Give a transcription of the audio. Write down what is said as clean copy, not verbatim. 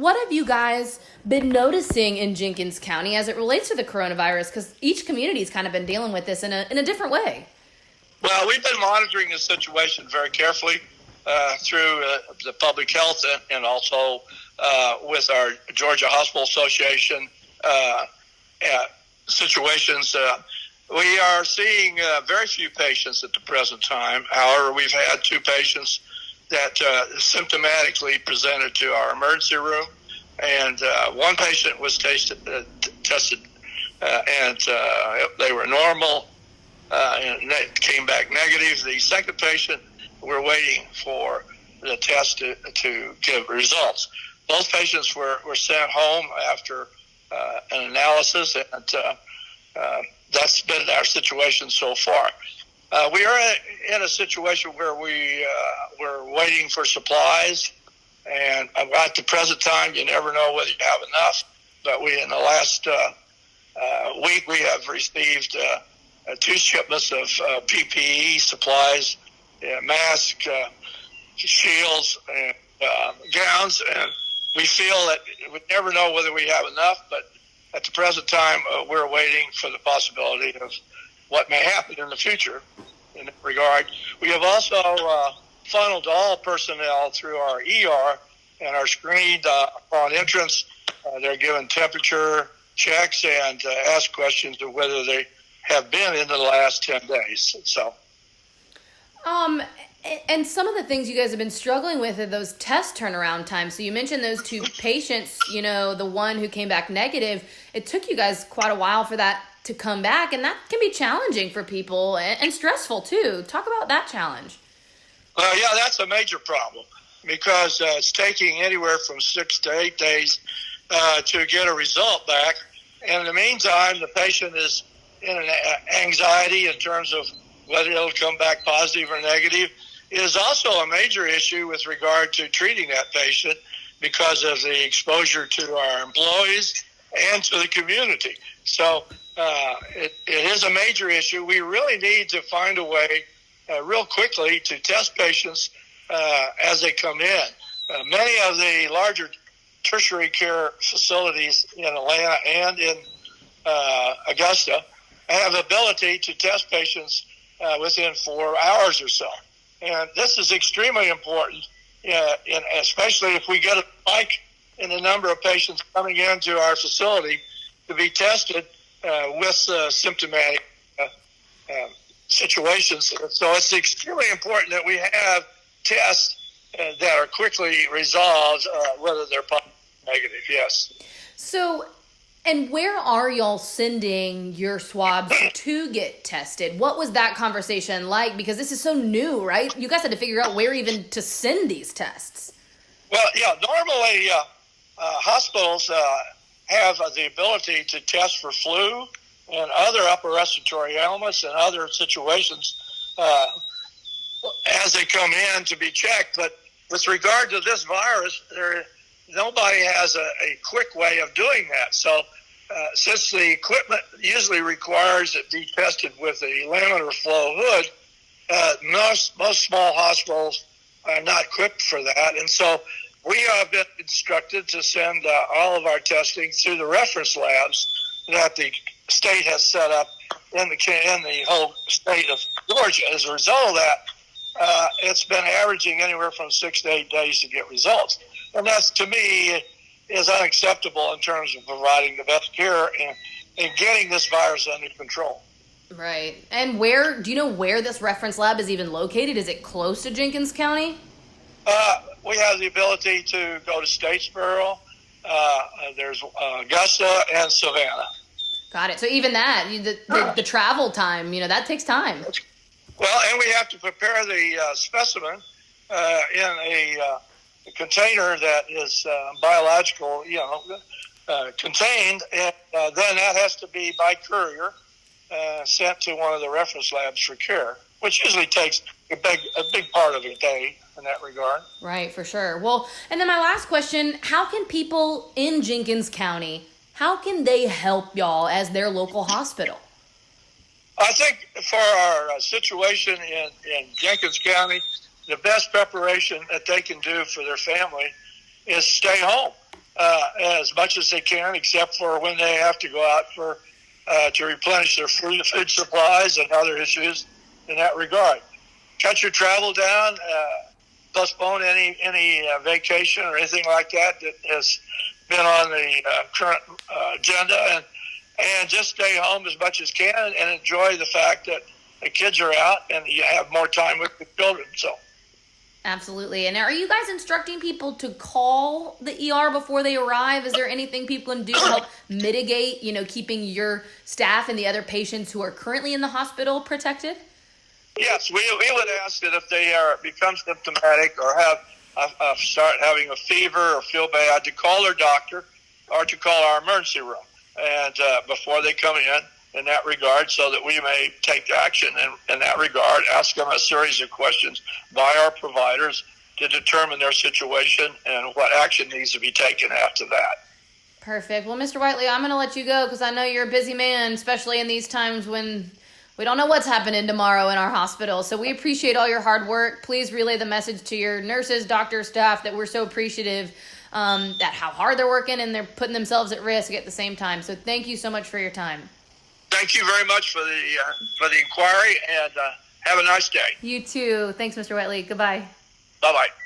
what have you guys been noticing in Jenkins County as it relates to the coronavirus? Because each community's kind of been dealing with this in a different way. Well, we've been monitoring the situation very carefully through the public health and also with our Georgia Hospital Association situations. We are seeing very few patients at the present time. However, we've had 2 patients that symptomatically presented to our emergency room, and 1 patient was tested, and they were normal, and they came back negative. The second patient, we're waiting for the test to give results. Both patients were sent home after an analysis, and that's been our situation so far. We are in a situation where we're waiting for supplies, and at the present time, you never know whether you have enough. But in the last week, we have received 2 shipments of PPE supplies, masks, shields, and gowns, and we feel that we never know whether we have enough. But at the present time, we're waiting for the possibility of what may happen in the future in that regard. We have also funneled all personnel through our ER and are screened upon entrance. They're given temperature checks and asked questions of whether they have been in the last 10 days. So, and some of the things you guys have been struggling with are those test turnaround times. So you mentioned those 2 patients, the one who came back negative. It took you guys quite a while for that to come back, and that can be challenging for people and stressful too. Talk about that challenge. Well, yeah, that's a major problem because it's taking anywhere from 6 to 8 days to get a result back. And in the meantime, the patient is in an anxiety in terms of whether it'll come back positive or negative. It is also a major issue with regard to treating that patient because of the exposure to our employees and to the community. So it is a major issue. We really need to find a way real quickly to test patients as they come in. Many of the larger tertiary care facilities in Atlanta and in Augusta have the ability to test patients within 4 hours or so. And this is extremely important, especially if we get a spike in the number of patients coming into our facility to be tested with symptomatic situations. So it's extremely important that we have tests that are quickly resolved, whether they're positive or negative, yes. So, and where are y'all sending your swabs to get tested? What was that conversation like? Because this is so new, right? You guys had to figure out where even to send these tests. Well, yeah, normally hospitals have the ability to test for flu and other upper respiratory ailments and other situations as they come in to be checked. But with regard to this virus, nobody has a quick way of doing that. So since the equipment usually requires it be tested with a laminar flow hood, most small hospitals are not equipped for that. And so we have been instructed to send all of our testing through the reference labs that the state has set up in the whole state of Georgia. As a result of that, it's been averaging anywhere from 6 to 8 days to get results. And that's, to me, is unacceptable in terms of providing the best care and getting this virus under control. Right. And do you know where this reference lab is even located? Is it close to Jenkins County? We have the ability to go to Statesboro. There's Augusta and Savannah. Got it. So even that, the travel time, that takes time. Well, and we have to prepare the specimen in a container that is biological, contained, and then that has to be by courier sent to one of the reference labs for care, which usually takes a big part of a day in that regard. Right, for sure. Well, and then my last question, how can people in Jenkins County, how can they help y'all as their local hospital? I think for our situation in Jenkins County, the best preparation that they can do for their family is stay home. as much as they can, except for when they have to go out for to replenish their food supplies and other issues in that regard. Cut your travel down. Postpone any vacation or anything like that has been on the current agenda, and just stay home as much as can and enjoy the fact that the kids are out and you have more time with the children. So. Absolutely. And are you guys instructing people to call the ER before they arrive? Is there anything people can do to help mitigate, keeping your staff and the other patients who are currently in the hospital protected? Yes, we would ask that if they become symptomatic or have start having a fever or feel bad, to call their doctor or to call our emergency room and before they come in that regard, so that we may take action in that regard, ask them a series of questions by our providers to determine their situation and what action needs to be taken after that. Perfect. Well, Mr. Whiteley, I'm going to let you go because I know you're a busy man, especially in these times when we don't know what's happening tomorrow in our hospital. So we appreciate all your hard work. Please relay the message to your nurses, doctors, staff that we're so appreciative that how hard they're working and they're putting themselves at risk at the same time. So thank you so much for your time. Thank you very much for the inquiry, and have a nice day. You too. Thanks, Mr. Whiteley. Goodbye. Bye-bye.